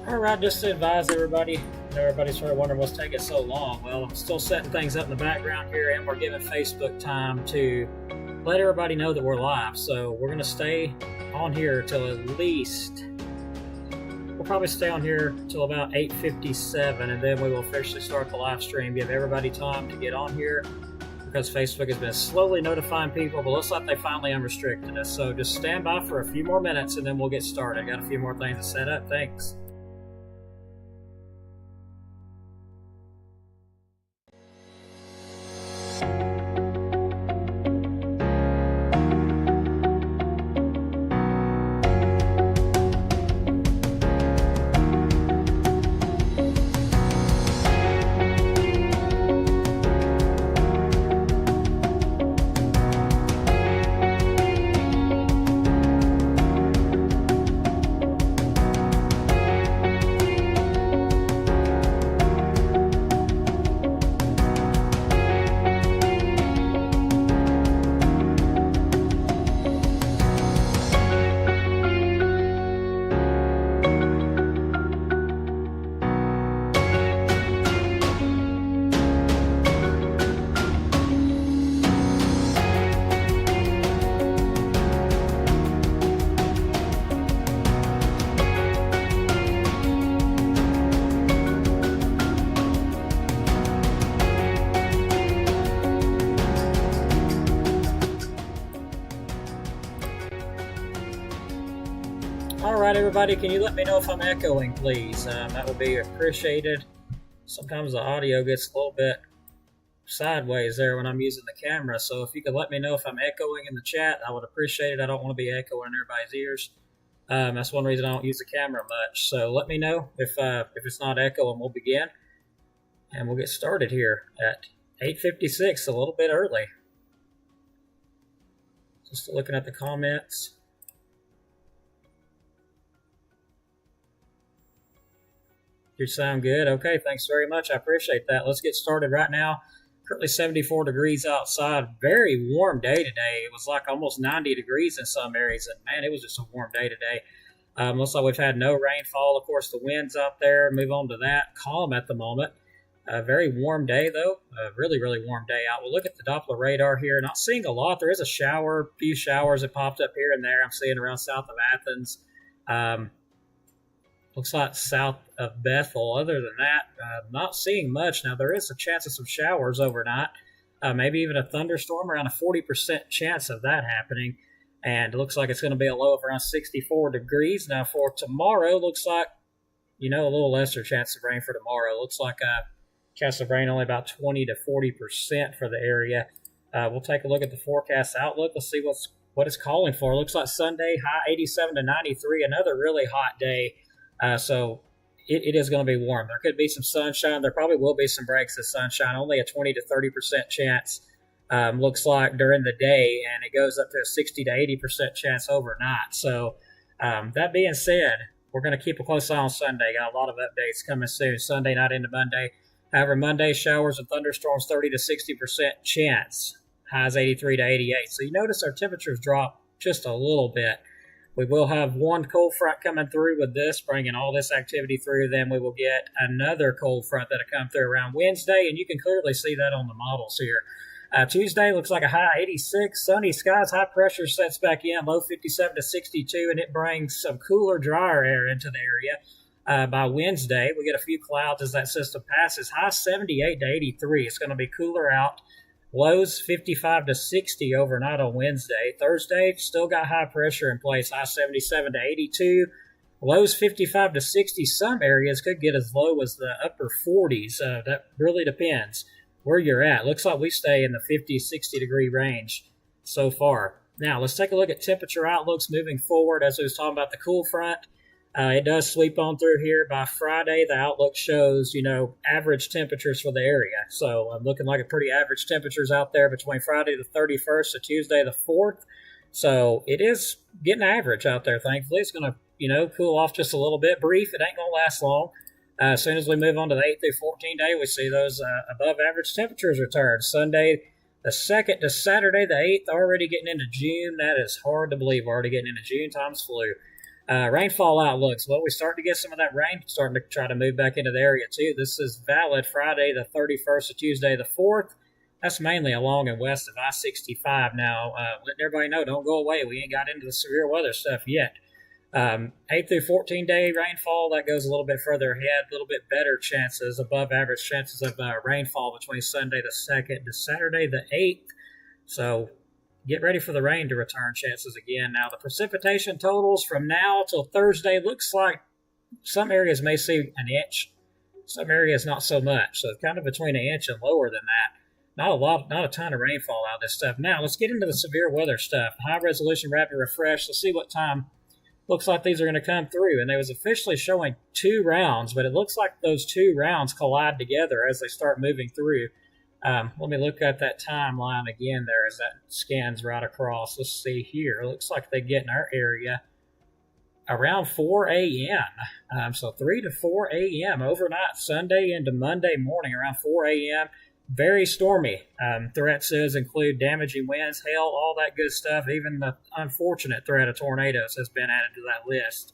Alright, just to advise everybody, everybody's sort of wondering what's taking so long. Well, I'm still setting things up in the background here, and we're giving Facebook time to let everybody know that we're live. So we're going to stay on here till at least, we'll probably stay on here till about 8:57, and then we will officially start the live stream. Give everybody time to get on here, because Facebook has been slowly notifying people, but looks like they finally unrestricted us. So just stand by for a few more minutes, and then we'll get started. Got a few more things to set up. Thanks. Alright everybody, can you let me know if I'm echoing, please? That would be appreciated. Sometimes the audio gets a little bit sideways there when I'm using the camera, so if you could let me know if I'm echoing in the chat, I would appreciate it. I don't want to be echoing in everybody's ears. That's one reason I don't use the camera much. So let me know if it's not echoing. We'll begin, and we'll get started here at 8:56, a little bit early. Just looking at the comments. You sound good. Okay, thanks very much. I appreciate that. Let's get started right now. Currently 74 degrees outside. Very warm day today. It was like almost 90 degrees in some areas, and man, it was just a warm day today. Looks like we've had no rainfall. Of course, the wind's out there. Move on to that. Calm at the moment. A very warm day, though. A really, really warm day out. We'll look at the Doppler radar here. Not seeing a lot. There is a shower, few showers that popped up here and there. I'm seeing around south of Athens. Looks like south of Bethel. Other than that, not seeing much. Now, there is a chance of some showers overnight. Maybe even a thunderstorm, around a 40% chance of that happening. And it looks like it's going to be a low of around 64 degrees. Now, for tomorrow, looks like, a little lesser chance of rain for tomorrow. Looks like a chance of rain only about 20 to 40% for the area. We'll take a look at the forecast outlook. Let's see what's what it's calling for. Looks like Sunday, high 87 to 93, another really hot day. So it is going to be warm. There could be some sunshine. There probably will be some breaks of sunshine, only a 20 to 30% chance, looks like, during the day, and it goes up to a 60 to 80% chance overnight. So that being said, we're going to keep a close eye on Sunday. Got a lot of updates coming soon, Sunday night into Monday. However, Monday, showers and thunderstorms, 30 to 60% chance. Highs 83 to 88. So you notice our temperatures drop just a little bit. We will have one cold front coming through with this, bringing all this activity through. Then we will get another cold front that'll come through around Wednesday, and you can clearly see that on the models here. Tuesday looks like a high 86, sunny skies, high pressure sets back in, low 57 to 62, and it brings some cooler, drier air into the area. By Wednesday, we get a few clouds as that system passes, high 78 to 83. It's going to be cooler out. Lows 55 to 60 overnight on Wednesday. Thursday, still got high pressure in place, high 77 to 82. Lows 55 to 60. Some areas could get as low as the upper 40s. That really depends where you're at. Looks like we stay in the 50, 60 degree range so far. Now, let's take a look at temperature outlooks moving forward. As we was talking about the cool front, it does sweep on through here. By Friday, the outlook shows, average temperatures for the area. So I'm looking like a pretty average temperatures out there between Friday the 31st to Tuesday the 4th. So it is getting average out there, thankfully. It's going to, cool off just a little bit. Brief, it ain't going to last long. As soon as we move on to the 8 through 14 day, we see those above average temperatures return. Sunday the 2nd to Saturday the 8th, already getting into June. That is hard to believe. We're already getting into June times flu. Rainfall outlooks. Well, we start to get some of that rain starting to try to move back into the area, too. This is valid Friday the 31st to Tuesday the 4th. That's mainly along and west of I-65 now. Letting everybody know, don't go away. We ain't got into the severe weather stuff yet. 8 through 14 day rainfall, that goes a little bit further ahead, a little bit better chances, above average chances of rainfall between Sunday the 2nd to Saturday the 8th. So get ready for the rain to return chances again. Now, the precipitation totals from now till Thursday looks like some areas may see an inch, some areas not so much. So kind of between an inch and lower than that. Not a ton of rainfall out of this stuff. Now, let's get into the severe weather stuff. High resolution rapid refresh. Let's see what time looks like these are going to come through. And they was officially showing 2 rounds, but it looks like those 2 rounds collide together as they start moving through. Let me look at that timeline again there as that scans right across. Let's see here. It looks like they get in our area around 4 a.m. So 3 to 4 a.m. overnight, Sunday into Monday morning around 4 a.m. Very stormy. Threats include damaging winds, hail, all that good stuff. Even the unfortunate threat of tornadoes has been added to that list.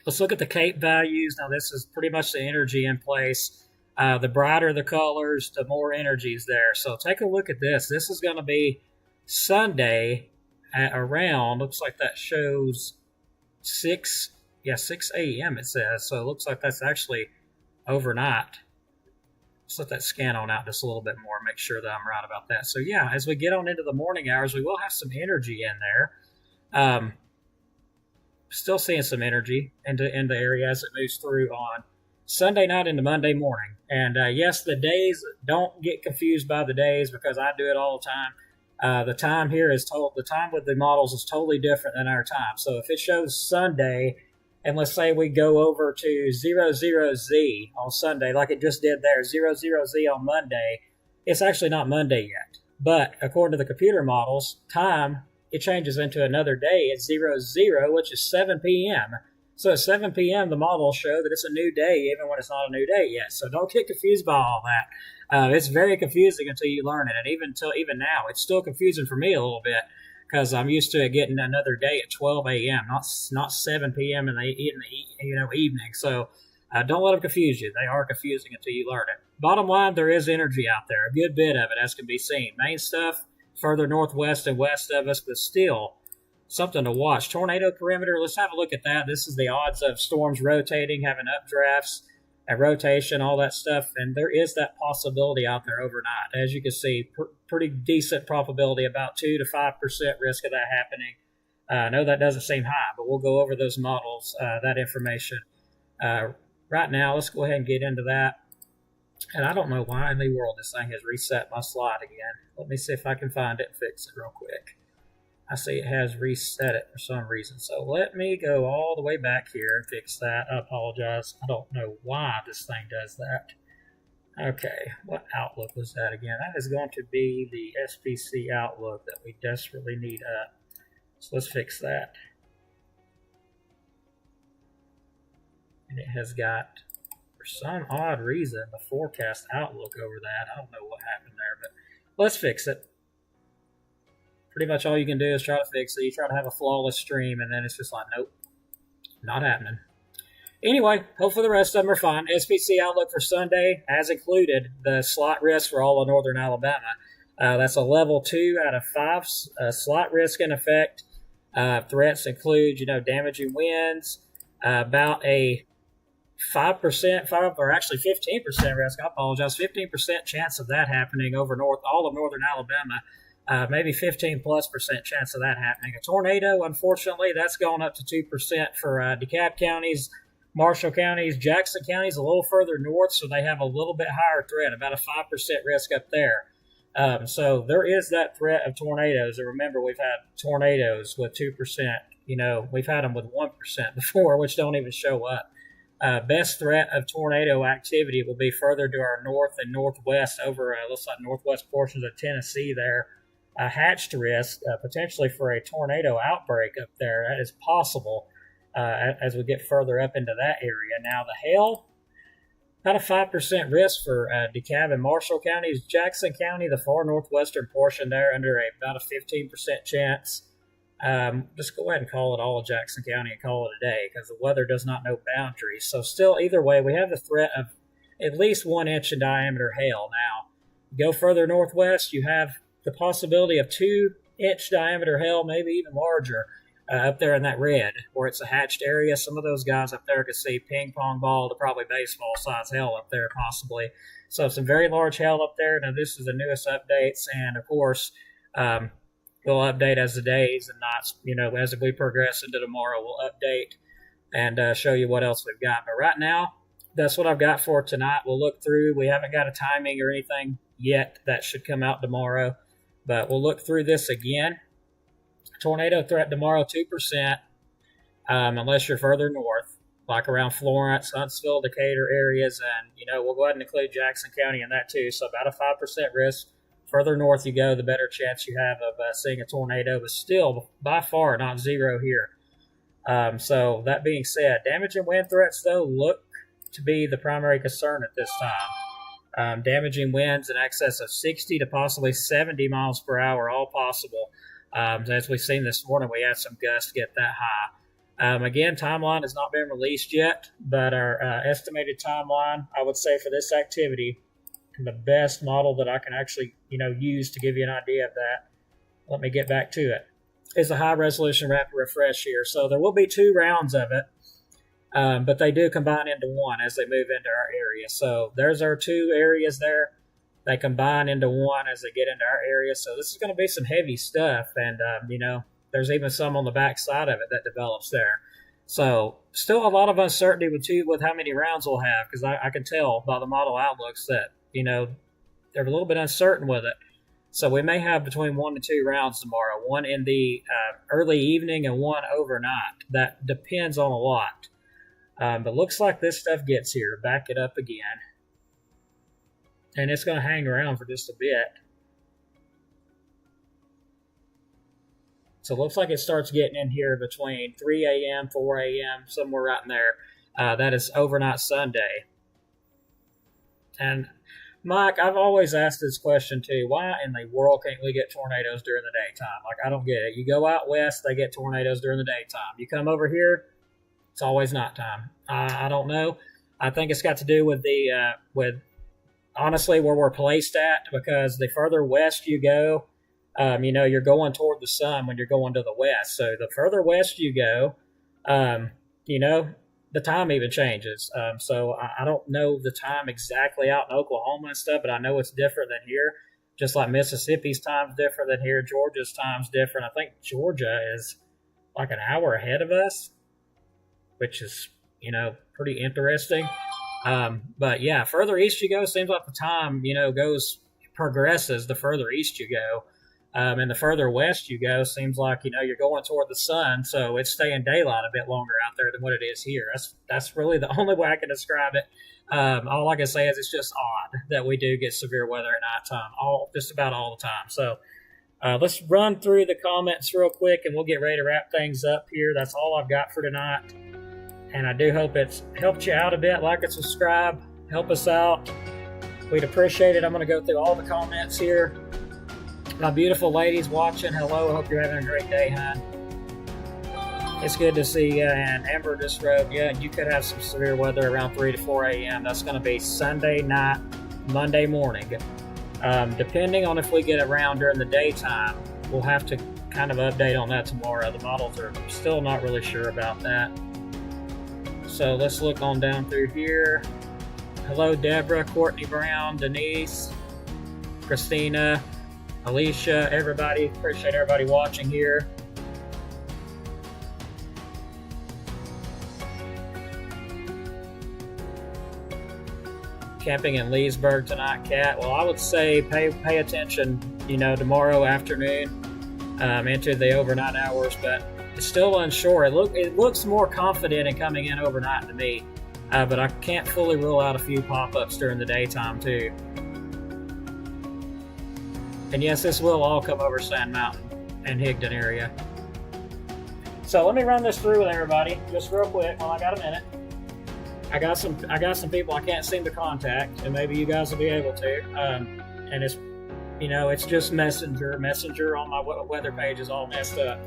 Let's look at the CAPE values. Now, this is pretty much the energy in place. The brighter the colors, the more energy is there. So take a look at this. This is going to be Sunday at around, looks like that shows 6 a.m. it says. So it looks like that's actually overnight. Let's let that scan on out just a little bit more, make sure that I'm right about that. So yeah, as we get on into the morning hours, we will have some energy in there. Still seeing some energy in the area as it moves through on Sunday night into Monday morning. And yes, the days, don't get confused by the days because I do it all the time. The time here is the time with the models is totally different than our time. So if it shows Sunday, and let's say we go over to 00Z on Sunday, like it just did there, 00Z on Monday, it's actually not Monday yet. But according to the computer models, time, it changes into another day at 00, which is 7 p.m. So at 7 p.m., the models show that it's a new day, even when it's not a new day yet. So don't get confused by all that. It's very confusing until you learn it. And even now, it's still confusing for me a little bit because I'm used to it getting another day at 12 a.m., not 7 p.m. in the evening. So don't let them confuse you. They are confusing until you learn it. Bottom line, there is energy out there, a good bit of it, as can be seen. Main stuff further northwest and west of us, but still something to watch. Tornado perimeter, let's have a look at that. This is the odds of storms rotating, having updrafts and rotation, all that stuff. And there is that possibility out there overnight. As you can see, pretty decent probability, about 2 to 5% risk of that happening. I know that doesn't seem high, but we'll go over those models, that information. Right now, let's go ahead and get into that. And I don't know why in the world this thing has reset my slide again. Let me see if I can find it and fix it real quick. I see it has reset it for some reason. So let me go all the way back here and fix that. I apologize. I don't know why this thing does that. Okay, what Outlook was that again? That is going to be the SPC Outlook that we desperately need up. So let's fix that. And it has got, for some odd reason, the forecast Outlook over that. I don't know what happened there, but let's fix it. Pretty much all you can do is try to fix it. You try to have a flawless stream, and then it's just like, nope, not happening. Anyway, hopefully the rest of them are fine. SPC Outlook for Sunday has included the slot risk for all of northern Alabama. That's a level 2 out of 5 slot risk in effect. Threats include, damaging winds, about a 5%, or actually 15% risk. I apologize. 15% chance of that happening over all of northern Alabama. Maybe 15+% chance of that happening. A tornado, unfortunately, that's gone up to 2% for DeKalb counties, Marshall counties, Jackson counties, a little further north, so they have a little bit higher threat, about a 5% risk up there. So there is that threat of tornadoes. And remember, we've had tornadoes with 2%. We've had them with 1% before, which don't even show up. Best threat of tornado activity will be further to our north and northwest over, looks like northwest portions of Tennessee there. Hatched risk, potentially for a tornado outbreak up there. That is possible as we get further up into that area. Now, the hail, about a 5% risk for DeKalb and Marshall counties. Jackson County, the far northwestern portion there, under about a 15% chance. Just go ahead and call it all of Jackson County and call it a day, because the weather does not know boundaries. So still, either way, we have the threat of at least 1 inch in diameter hail. Now, go further northwest, you have the possibility of 2-inch diameter hail, maybe even larger, up there in that red, where it's a hatched area. Some of those guys up there could see ping pong ball to probably baseball size hail up there, possibly. So some very large hail up there. Now, this is the newest updates, and of course, we'll update as the days and nights, as we progress into tomorrow, we'll update and show you what else we've got. But right now, that's what I've got for tonight. We'll look through. We haven't got a timing or anything yet. That should come out tomorrow. But we'll look through this again. Tornado threat tomorrow, 2%, unless you're further north, like around Florence, Huntsville, Decatur areas. And, we'll go ahead and include Jackson County in that too. So about a 5% risk. Further north you go, the better chance you have of seeing a tornado. But still, by far, not zero here. So that being said, damage and wind threats, though, look to be the primary concern at this time. Damaging winds in excess of 60 to possibly 70 miles per hour, all possible. As we've seen this morning, we had some gusts get that high. Again, timeline has not been released yet, but our estimated timeline, I would say, for this activity, the best model that I can actually, use to give you an idea of that, let me get back to it, is a high-resolution rapid refresh here. So there will be 2 rounds of it. But they do combine into one as they move into our area. So there's our 2 areas there. They combine into one as they get into our area. So this is going to be some heavy stuff. And, there's even some on the back side of it that develops there. So still a lot of uncertainty with how many rounds we'll have, because I can tell by the model outlooks that, they're a little bit uncertain with it. So we may have between 1 and 2 rounds tomorrow, one in the early evening and one overnight. That depends on a lot. But looks like this stuff gets here. Back it up again. And it's going to hang around for just a bit. So it looks like it starts getting in here between 3 a.m., 4 a.m., somewhere right in there. That is overnight Sunday. And Mike, I've always asked this question too. Why in the world can't we get tornadoes during the daytime? Like, I don't get it. You go out west, they get tornadoes during the daytime. You come over here, it's always nighttime. I don't know. I think it's got to do with with honestly where we're placed at, because the further west you go, you're going toward the sun when you're going to the west. So the further west you go, the time even changes. So I don't know the time exactly out in Oklahoma and stuff, but I know it's different than here. Just like Mississippi's time's different than here. Georgia's time's different. I think Georgia is like an hour ahead of us, which is, pretty interesting. But yeah, further east you go, seems like the time, progresses the further east you go. And the further west you go, seems like, you're going toward the sun, so it's staying daylight a bit longer out there than what it is here. That's really the only way I can describe it. All I can say is it's just odd that we do get severe weather at nighttime, just about all the time. So let's run through the comments real quick, and we'll get ready to wrap things up here. That's all I've got for tonight, and I do hope it's helped you out a bit. Like and subscribe, help us out. We'd appreciate it. I'm going to go through all the comments here. My beautiful ladies watching, hello. I hope you're having a great day, hon. It's good to see you. And Amber just wrote, yeah, you could have some severe weather around 3 to 4 a.m. That's going to be Sunday night, Monday morning. Depending on if we get around during the daytime, we'll have to kind of update on that tomorrow. The models are still not really sure about that. So let's look on down through here. Hello, Deborah, Courtney Brown, Denise, Christina, Alicia, everybody. Appreciate everybody watching here. Camping in Leesburg tonight, Kat. Well, I would say pay attention, tomorrow afternoon into the overnight hours, but it's still unsure. It looks more confident in coming in overnight to me, but I can't fully rule out a few pop-ups during the daytime too. And yes, this will all come over Sand Mountain and Higdon area. So let me run this through with everybody just real quick while I got a minute. I got some people I can't seem to contact, and maybe you guys will be able to. And it's just Messenger on my weather page is all messed up.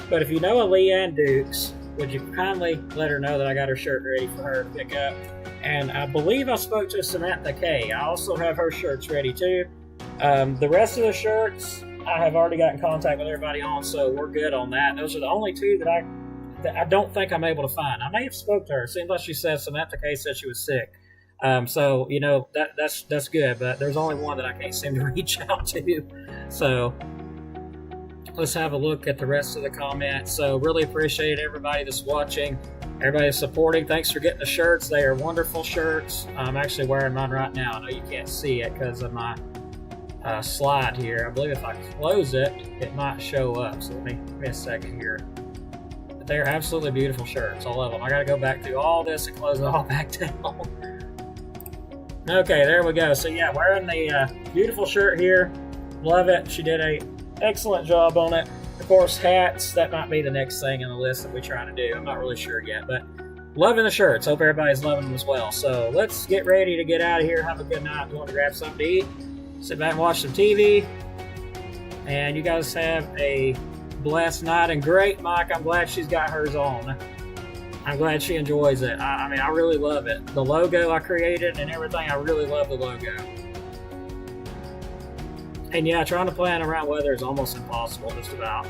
But if you know a Leanne Dukes, would you kindly let her know that I got her shirt ready for her to pick up? And I believe I spoke to Samantha K. I also have her shirts ready too. The rest of the shirts I have already got in contact with everybody on, so we're good on that. Those are the only two that I don't think I'm able to find. I may have spoke to her. It seems like she said Samantha K said she was sick. So that's good, but there's only one that I can't seem to reach out to. So let's have a look at the rest of the comments. So really appreciate everybody that's watching, everybody that's supporting. Thanks for getting the shirts. They are wonderful shirts. I'm actually wearing mine right now. I know you can't see it because of my slide here. I believe if I close it, it might show up. So let me a second here. But they're absolutely beautiful shirts. I love them. I got to go back through all this and close it all back down. Okay, there we go. So yeah, wearing the beautiful shirt here. Love it. She did a excellent job on it. Of course, hats, that might be the next thing in the list that we're trying to do. I'm not really sure yet, but loving the shirts. Hope everybody's loving them as well. So let's get ready to get out of here. Have a good night. You want to grab something to eat? Sit back and watch some TV. And you guys have a blessed night. And great, Mike. I'm glad she's got hers on. I'm glad she enjoys it. I really love it. The logo I created and everything, I really love the logo. And yeah, trying to plan around weather is almost impossible, just about.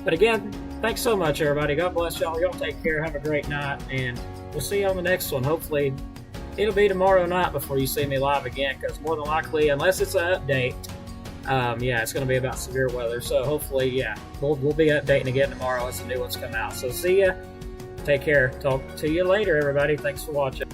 But again, thanks so much, everybody. God bless y'all. Y'all take care. Have a great night. And we'll see you on the next one. Hopefully, it'll be tomorrow night before you see me live again, because more than likely, unless it's an update, it's going to be about severe weather. So hopefully, we'll be updating again tomorrow as the new ones come out. So see ya. Take care. Talk to you later, everybody. Thanks for watching.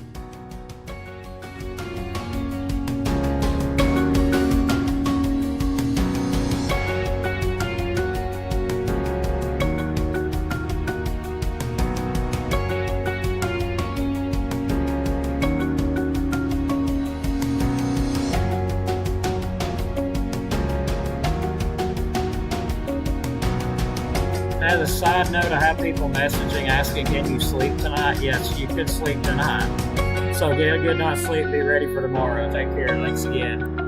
As a side note, I have people messaging asking, can you sleep tonight? Yes, you could sleep tonight. So get a good night's sleep. Be ready for tomorrow. Take care. Thanks again.